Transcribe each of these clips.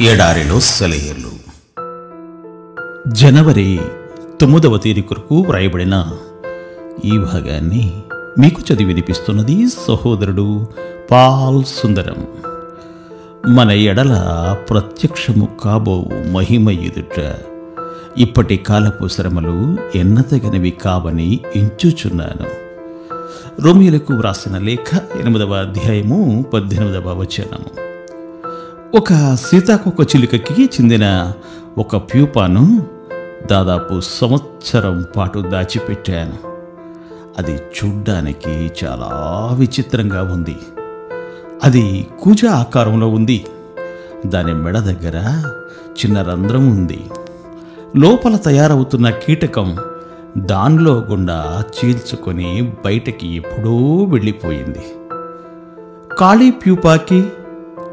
ఎడారిలో సెలయేర్లు. జనవరి 9వ తేదీ కొరకు వ్రాయబడిన ఈ భాగాన్ని మీకు చదివి వినిపిస్తున్నది సహోదరుడు పాల్ సుందరం. మన ఎడల ప్రత్యక్షము కాబోవు మహిమ ఎదుట ఇప్పటి కాలపు శ్రమలు ఎన్నతగినవి కావని ఎంచుచున్నాను. రోమియోలకు వ్రాసిన లేఖ 8వ అధ్యాయము 18వ వచనము. ఒక సీతాకోక చిలుకకి చెందిన ఒక ప్యూపాను దాదాపు సంవత్సరం పాటు దాచిపెట్టాను. అది చూడ్డానికి చాలా విచిత్రంగా ఉంది. అది కూజ ఆకారంలో ఉంది. దాని మెడ దగ్గర చిన్న రంధ్రం ఉంది. లోపల తయారవుతున్న కీటకం దానిలో గుండా చీల్చుకొని బయటకి ఎప్పుడూ వెళ్ళిపోయింది. ఖాళీ ప్యూపాకి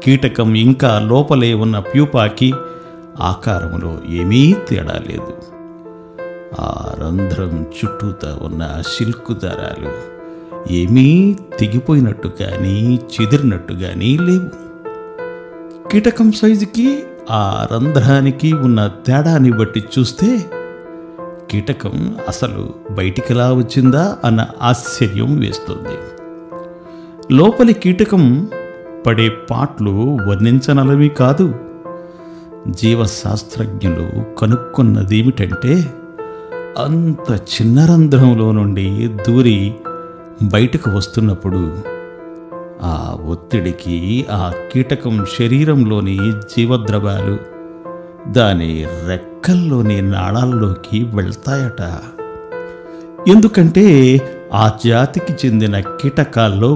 కీటకం ఇంకా లోపలే ఉన్న ప్యూపాకి ఆకారంలో ఏమీ తేడా లేదు. ఆ రంధ్రం చుట్టూతా ఉన్న సిల్కు దారాలు ఏమీ తెగిపోయినట్టు కానీ చెదిరినట్టు కానీ లేవు. కీటకం సైజుకి ఆ రంధ్రానికి ఉన్న తేడాని బట్టి చూస్తే కీటకం అసలు బయటికిలా వచ్చిందా అన్న ఆశ్చర్యం వేస్తుంది. లోపలి కీటకం పడే పాట్లు వర్ణించనలవి కాదు. జీవశాస్త్రజ్ఞులు కనుక్కున్నదేమిటంటే అంత చిన్న రంధ్రంలో నుండి దూరి బయటకు వస్తున్నప్పుడు ఆ ఒత్తిడికి ఆ కీటకం శరీరంలోని జీవద్రవాలు దాని రెక్కల్లోని నాళాల్లోకి వెళ్తాయట. ఎందుకంటే ఆ జాతికి చెందిన కీటకాల్లో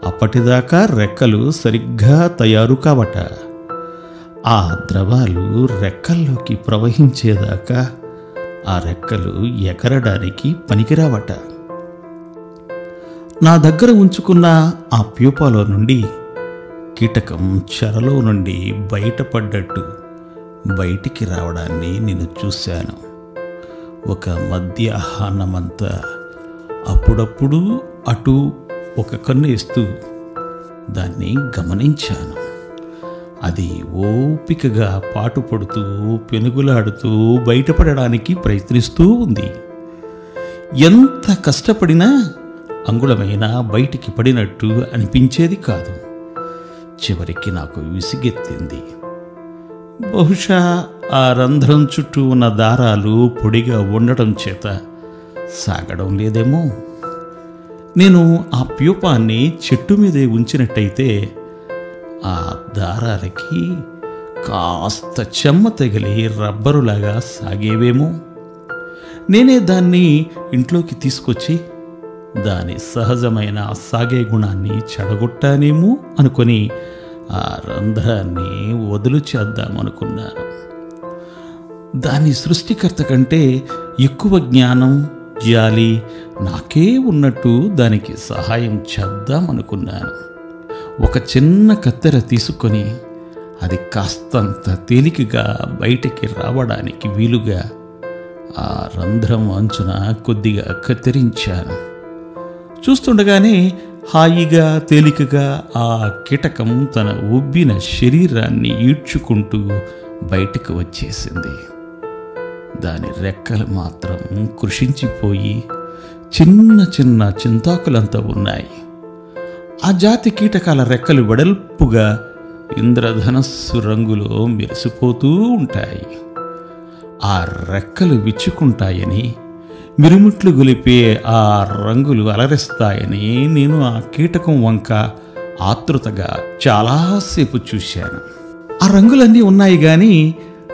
అప్పటిదాకా రెక్కలు సరిగ్గా తయారు కావట. ఆ ద్రవాలు రెక్కల్లోకి ప్రవహించేదాకా ఆ రెక్కలు ఎగరడానికి పనికిరావట. నా దగ్గర ఉంచుకున్న ఆ ప్యూపాలో నుండి కీటకం చెరలో నుండి బయటపడ్డట్టు బయటికి రావడాన్ని నేను చూశాను. ఒక మధ్యాహ్నమంతా అప్పుడప్పుడు అటు ఒక కన్ను వేస్తూ దాన్ని గమనించాను. అది ఓపికగా పాటుపడుతూ పెనుగులాడుతూ బయటపడడానికి ప్రయత్నిస్తూ ఉంది. ఎంత కష్టపడినా అంగుళమైనా బయటికి పడినట్టు అనిపించేది కాదు. చివరికి నాకు విసిగెత్తింది. బహుశా ఆ రంధ్రం చుట్టూ ఉన్న దారాలు పొడిగా ఉండటం చేత సాగడం లేదేమో. నేను ఆ ప్యూపాన్ని చెట్టు మీదే ఉంచినట్టయితే ఆ దారాలకి కాస్త చెమ్మ తగిలి రబ్బరులాగా సాగేవేమో. నేనే దాన్ని ఇంట్లోకి తీసుకొచ్చి దాని సహజమైన సాగే గుణాన్ని చెడగొట్టానేమో అనుకొని ఆ రంధ్రాన్ని వదులు చేద్దామనుకున్నాను. దాని సృష్టికర్త కంటే ఎక్కువ జ్ఞానం జాలి నాకే ఉన్నట్టు దానికి సహాయం చేద్దామనుకున్నాను. ఒక చిన్న కత్తెర తీసుకొని అది కాస్తంత తేలికగా బయటికి రావడానికి వీలుగా ఆ రంధ్రం అంచున కొద్దిగా కత్తిరించాను. చూస్తుండగానే హాయిగా తేలికగా ఆ కీటకం తన ఉబ్బిన శరీరాన్ని ఈడ్చుకుంటూ బయటకు వచ్చేసింది. దాని రెక్కలు మాత్రం కృషించిపోయి చిన్న చిన్న చింతాకులంతా ఉన్నాయి. ఆ జాతి కీటకాల రెక్కలు వెడల్పుగా ఇంద్రధనస్సు రంగులో మెరిసిపోతూ ఉంటాయి. ఆ రెక్కలు విచ్చుకుంటాయని, మిరుముట్లు గొలిపే ఆ రంగులు అలరిస్తాయని నేను ఆ కీటకం వంక ఆతృతగా చాలాసేపు చూశాను. ఆ రంగులన్నీ ఉన్నాయి కానీ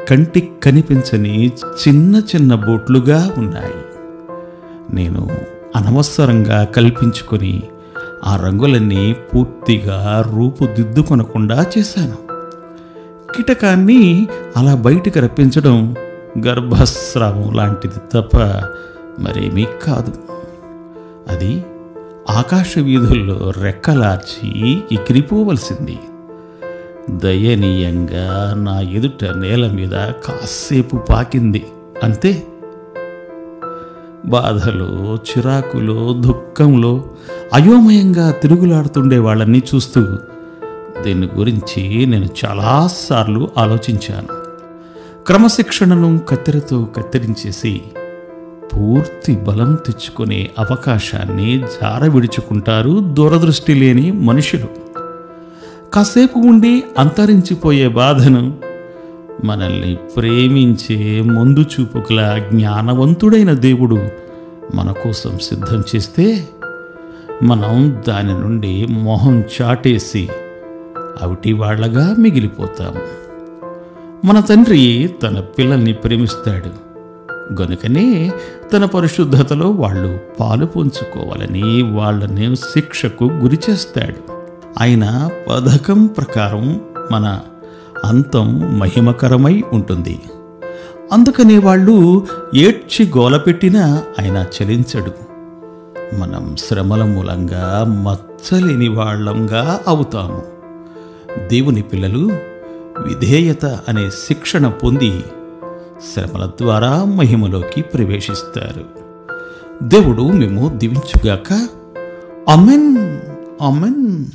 కంటికి కనిపించని చిన్న చిన్న బోట్లుగా ఉన్నాయి. నేను అనవసరంగా కల్పించుకొని ఆ రంగులన్నీ పూర్తిగా రూపుదిద్దుకొనకుండా చేశాను. కీటకాన్ని అలా బయటికి రప్పించడం గర్భస్రావం లాంటిది తప్ప మరేమీ కాదు. అది ఆకాశ వీధుల్లో రెక్కలార్చి ఎగిరిపోవలసింది. దయనీయంగా నా ఎదుట నేల మీద కాసేపు పాకింది అంతే. బాధలో, చిరాకులో, దుఃఖంలో అయోమయంగా తిరుగులాడుతుండే వాళ్ళని చూస్తూ దీని గురించి నేను చాలాసార్లు ఆలోచించాను. క్రమశిక్షణను కత్తెరతో కత్తిరించేసి పూర్తి బలం తెచ్చుకునే అవకాశాన్ని జార విడుచుకుంటారు దూరదృష్టి లేని మనుషులు. కాసేపు ఉండి అంతరించిపోయే బాధను మనల్ని ప్రేమించే ముందు చూపుగల జ్ఞానవంతుడైన దేవుడు మన కోసం సిద్ధం చేస్తే మనం దాని నుండి మొహం చాటేసి అవిటి వాళ్లగా మిగిలిపోతాము. మన తండ్రి తన పిల్లల్ని ప్రేమిస్తాడు గనుకనే తన పరిశుద్ధతలో వాళ్ళు పాలు పంచుకోవాలని వాళ్ళని శిక్షకు గురి చేస్తాడు. ఆయన పథకం ప్రకారం మన అంతం మహిమకరమై ఉంటుంది. అందుకనే వాళ్ళు ఏడ్చి గోలపెట్టినా ఆయన చలించడు. మనం శ్రమల మూలంగా మచ్చలేని వాళ్ళంగా అవుతాము. దేవుని పిల్లలు విధేయత అనే శిక్షణ పొంది శ్రమల ద్వారా మహిమలోకి ప్రవేశిస్తారు. దేవుడు మేము దీవించుగాక. ఆమేన్. ఆమేన్.